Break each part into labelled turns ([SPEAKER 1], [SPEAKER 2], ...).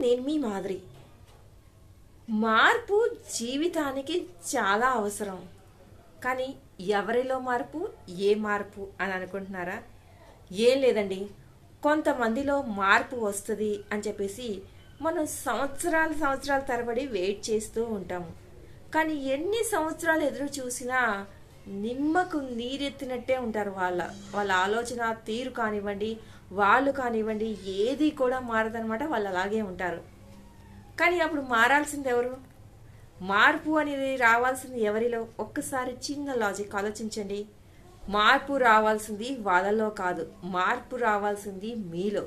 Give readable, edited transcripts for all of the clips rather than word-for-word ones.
[SPEAKER 1] నేను మీ మాదిరి. మార్పు జీవితానికి చాలా అవసరం. కానీ ఎవరిలో మార్పు, ఏ మార్పు అని అనుకుంటున్నారా? ఏం లేదండి, కొంతమందిలో మార్పు వస్తుంది అని చెప్పేసి మనం సంవత్సరాల తరబడి వెయిట్ చేస్తూ ఉంటాము. కానీ ఎన్ని సంవత్సరాలు ఎదురు చూసినా నిమ్మకు నీరెత్తినట్టే ఉంటారు. వాళ్ళ ఆలోచన తీరు కానివ్వండి, వాళ్ళు కానివ్వండి, ఏది కూడా మారదనమాట. వాళ్ళు అలాగే ఉంటారు. కానీ అప్పుడు మారాల్సింది ఎవరు? మార్పు అనేది రావాల్సింది ఎవరిలో? ఒక్కసారి చిన్న లాజిక్ ఆలోచించండి. మార్పు రావాల్సింది వాళ్ళలో కాదు, మార్పు రావాల్సింది మీలో.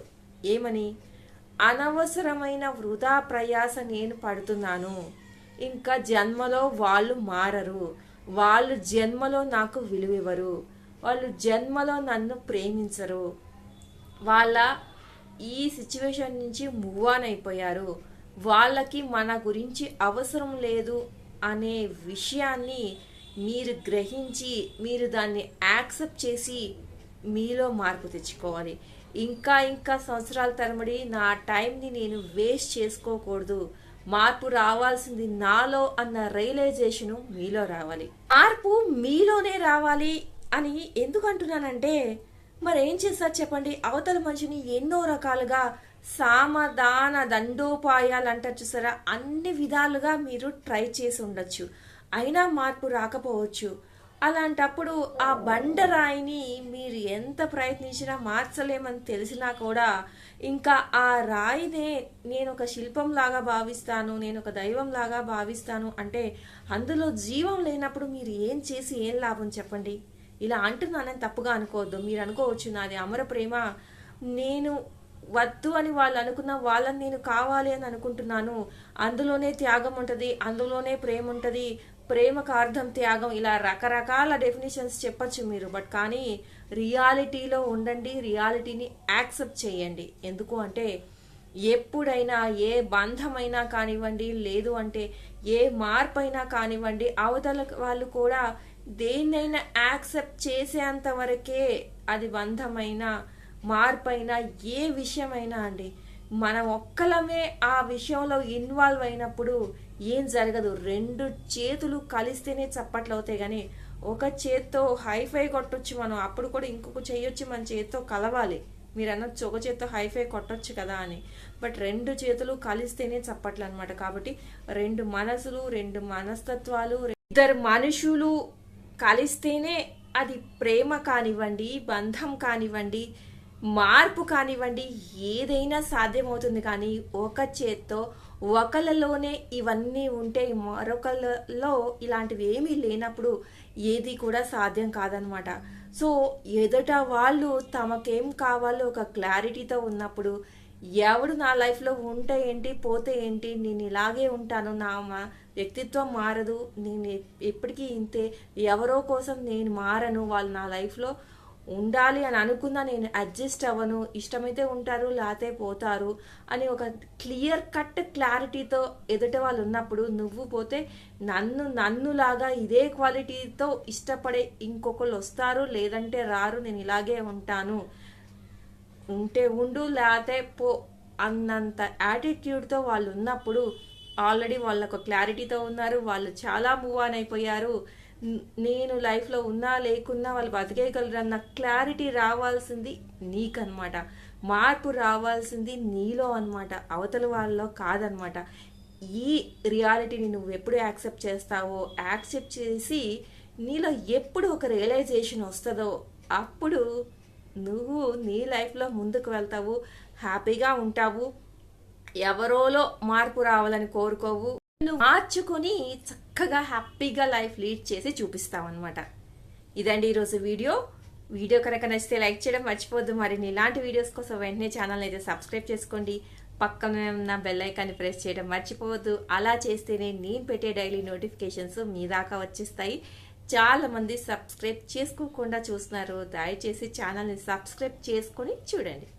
[SPEAKER 1] ఏమని? అనవసరమైన వృధా ప్రయాస నేను పడుతున్నాను, ఇంకా జన్మలో వాళ్ళు మారరు, వాళ్ళు జన్మలో నాకు విలువివ్వరు, వాళ్ళు జన్మలో నన్ను ప్రేమించరు, వాళ్ళ ఈ సిచ్యువేషన్ నుంచి మూవ్ ఆన్ అయిపోయారు, వాళ్ళకి మన గురించి అవసరం లేదు అనే విషయాన్ని మీరు గ్రహించి మీరు దాన్ని యాక్సెప్ట్ చేసి మీలో మార్పు తెచ్చుకోవాలి. ఇంకా సంవత్సరాల తరబడి నా టైంని నేను వేస్ట్ చేసుకోకూడదు, మార్పు రావాల్సింది నాలో అన్న రియలైజేషను మీలో రావాలి. మార్పు మీలోనే రావాలి అని ఎందుకు అంటున్నానంటే, మరి ఏం చేస్తారు చెప్పండి? అవతల మనిషిని ఎన్నో రకాలుగా సామధాన దండోపాయాలు అంటారు చూసారా, అన్ని విధాలుగా మీరు ట్రై చేసి ఉండొచ్చు, అయినా మార్పు రాకపోవచ్చు. అలాంటప్పుడు ఆ బండరాయిని మీరు ఎంత ప్రయత్నించినా మార్చలేమని తెలిసినా కూడా ఇంకా ఆ రాయినే నేను ఒక శిల్పంలాగా భావిస్తాను, నేను ఒక దైవంలాగా భావిస్తాను అంటే అందులో జీవం లేనప్పుడు మీరు ఏం చేసి ఏం లాభం చెప్పండి? ఇలా అంటున్నానని తప్పుగా అనుకోవద్దు. మీరు అనుకోవచ్చు నాది అమర ప్రేమ, నేను వద్దు అని వాళ్ళు అనుకున్న వాళ్ళని నేను కావాలి అని అనుకుంటున్నాను, అందులోనే త్యాగం ఉంటుంది, అందులోనే ప్రేమ ఉంటుంది, ప్రేమకు అర్థం త్యాగం, ఇలా రకరకాల డెఫినేషన్స్ చెప్పచ్చు మీరు. బట్ కానీ రియాలిటీలో ఉండండి, రియాలిటీని యాక్సెప్ట్ చేయండి. ఎందుకు అంటే ఎప్పుడైనా ఏ బంధమైనా కానివ్వండి, లేదు అంటే ఏ మార్పు అయినా కానివ్వండి, అవతల వాళ్ళు కూడా దేన్నైనా యాక్సెప్ట్ చేసేంత వరకే అది బంధమైనా మార్పైనా ఏ విషయమైనా అండి. మనం ఒక్కలమే ఆ విషయంలో ఇన్వాల్వ్ అయినప్పుడు ఏం జరగదు. రెండు చేతులు కలిస్తేనే చప్పట్లు అవుతాయి, కానీ ఒక చేత్తో హైఫై కొట్టొచ్చు మనం, అప్పుడు కూడా ఇంకొక చేయొచ్చు మన చేత్తో కలవాలి. మీరు అనొచ్చు ఒక చేత్తో హైఫై కొట్టొచ్చు కదా అని, బట్ రెండు చేతులు కలిస్తేనే చప్పట్లు అనమాట. కాబట్టి రెండు మనసులు, రెండు మనస్తత్వాలు, ఇద్దరు మనుషులు కలిస్తేనే అది ప్రేమ కానివ్వండి, బంధం కానివ్వండి, మార్పు కానివ్వండి, ఏదైనా సాధ్యమవుతుంది. కానీ ఒక చేత్తో ఒకళ్ళలోనే ఇవన్నీ ఉంటే మరొకళ్ళలో ఇలాంటివి ఏమీ లేనప్పుడు ఏది కూడా సాధ్యం కాదనమాట. సో ఎదుట వాళ్ళు తమకేం కావాలో ఒక క్లారిటీతో ఉన్నప్పుడు ఎవడు నా లైఫ్లో ఉంటే ఏంటి, పోతే ఏంటి, నేను ఇలాగే ఉంటాను, నా వ్యక్తిత్వం మారదు, నేను ఎప్పటికీ ఇంతే, ఎవరో కోసం నేను మారను, వాళ్ళు నా లైఫ్లో ఉండాలి అని అనుకున్నా నేను అడ్జస్ట్ అవ్వను, ఇష్టమైతే ఉంటారు లేకపోతే పోతారు అని ఒక క్లియర్ కట్ క్లారిటీతో ఎదుట వాళ్ళు ఉన్నప్పుడు నువ్వు పోతే నన్నులాగా ఇదే క్వాలిటీతో ఇష్టపడే ఇంకొకళ్ళు వస్తారు, లేదంటే రారు, నేను ఇలాగే ఉంటాను, ఉంటే ఉండు లేకపోతే పో అన్నంత యాటిట్యూడ్తో వాళ్ళు ఉన్నప్పుడు ఆల్రెడీ వాళ్ళు ఒక క్లారిటీతో ఉన్నారు, వాళ్ళు చాలా మూవ్ ఆన్ అయిపోయారు, నేను లైఫ్లో ఉన్నా లేకున్నా వాళ్ళు బతికేయగలరన్న క్లారిటీ రావాల్సింది నీకనమాట. మార్పు రావాల్సింది నీలో అనమాట, అవతల వాళ్ళలో కాదనమాట. ఈ రియాలిటీని నువ్వు ఎప్పుడు యాక్సెప్ట్ చేస్తావో, యాక్సెప్ట్ చేసి నీలో ఎప్పుడు ఒక రియలైజేషన్ వస్తుందో అప్పుడు నువ్వు నీ లైఫ్లో ముందుకు వెళ్తావు, హ్యాపీగా ఉంటావు, ఎవరోలో మార్పు రావాలని కోరుకోవు, నువ్వు మార్చుకొని చక్కగా హ్యాపీగా లైఫ్ లీడ్ చేసి చూపిస్తావు అనమాట. ఇదండి ఈరోజు వీడియో కనుక నచ్చితే లైక్ చేయడం మర్చిపోద్దు. మరి ఇలాంటి వీడియోస్ కోసం వెంటనే ఛానల్ అయితే సబ్స్క్రైబ్ చేసుకోండి, పక్కనే ఉన్న బెల్ ఐకాన్ని ప్రెస్ చేయడం మర్చిపోవద్దు. అలా చేస్తేనే నేను పెట్టే డైలీ నోటిఫికేషన్స్ మీ దాకా వచ్చేస్తాయి. చాలా మంది సబ్స్క్రైబ్ చేసుకోకుండా చూస్తున్నారు, దయచేసి ఛానల్ని సబ్స్క్రైబ్ చేసుకొని చూడండి.